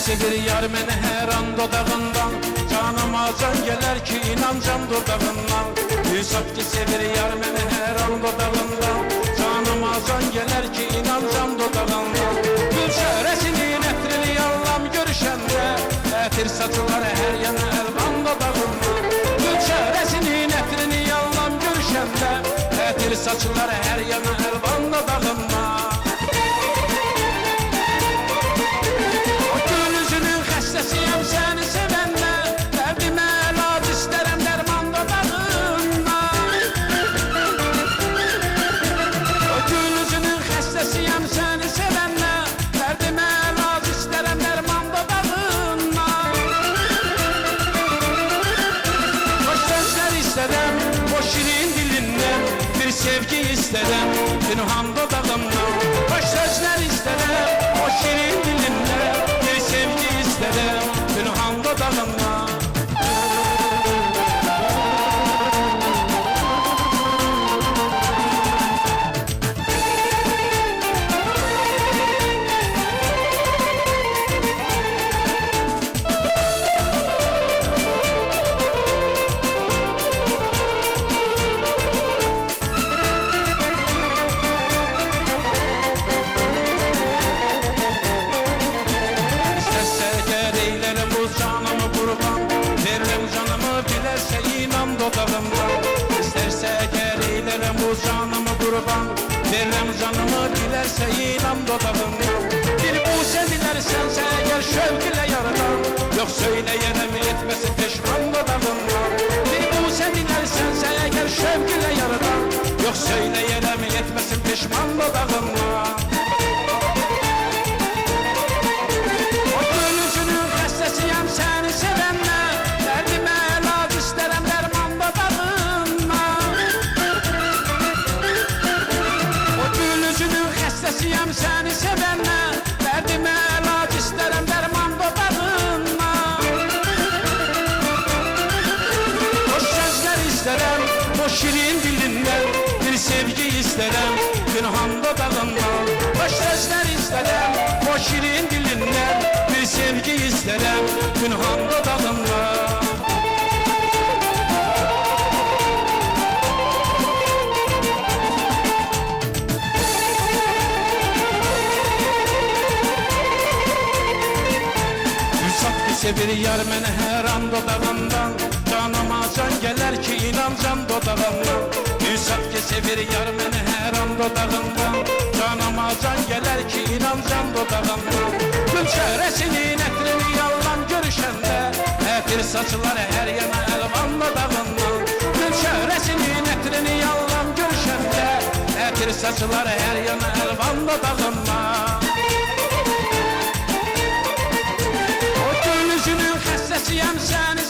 sevir yar məni hər an dodağından, canıma can gələr ki inancam dodağından. Hüsat ki sevir yar məni hər an dodağından, canıma can gələr ki inancam dodağından. Gül çöhrəsinin ətrini yallam görüşəndə, ətir saçılar hər yana əlvan dodağından. Gül çöhrəsinin ətrini yallam görüşəndə, ətir saçılar hər yana əlvan dodağından. Xəstəsiyəm səni sevəndə, dərdimə əlac istərəm dərman dodağından. O gül üzünün xəstəsiyəm səni sevəndə, dərdimə əlac istərəm dərman dodağından. Xoş sözlər istərəm, o şirin dilindən, bir sevgi istərəm pünhan dodağından. Xoş sözlər istərəm, o şirin dilindən, bir sevgi istərəm pünhan dodağından. İstərsə əgər eylərəm bu canımı qurban, verirəm canımı dilərsə inan dodağımdan. Bir busə dilərsənsə əgər şövq ilə yaradan, yox söyləyərəm etməsin peşman dodağımdan. Bir busə dilərsənsə əgər şövq ilə yaradan, yox söyləyərəm etməsin peşman dodağımdan. O gül üzünün xəstəsiyəm səni sevəndə, dərdimə əlac istərəm dərman dodağından. O gül üzünün xəstəsiyəm səni sevəndə, dərdimə əlac istərəm dərman dodağından. Xoş sözlər istərəm, o şirin dilindən, bir sevgi istərəm pünhan dodağından. Xoş sözlər istərəm, o şirin dilindən, bir sevgi istərəm pünhan dodağından. Sevir yar məni hər an dodağından, canıma can gələr ki inancam dodağından. Hüsat ki sevir yar məni hər an dodağından, canıma can gələr ki inancam dodağından. Gül çöhrəsinin ətrini yallam görüşəndə, ətir saçılar hər yana əlvan dodağından. Gül çöhrəsinin ətrini yallam görüşəndə, ətir saçılar hər yana əlvan dodağından. Xəstəsiyəm səni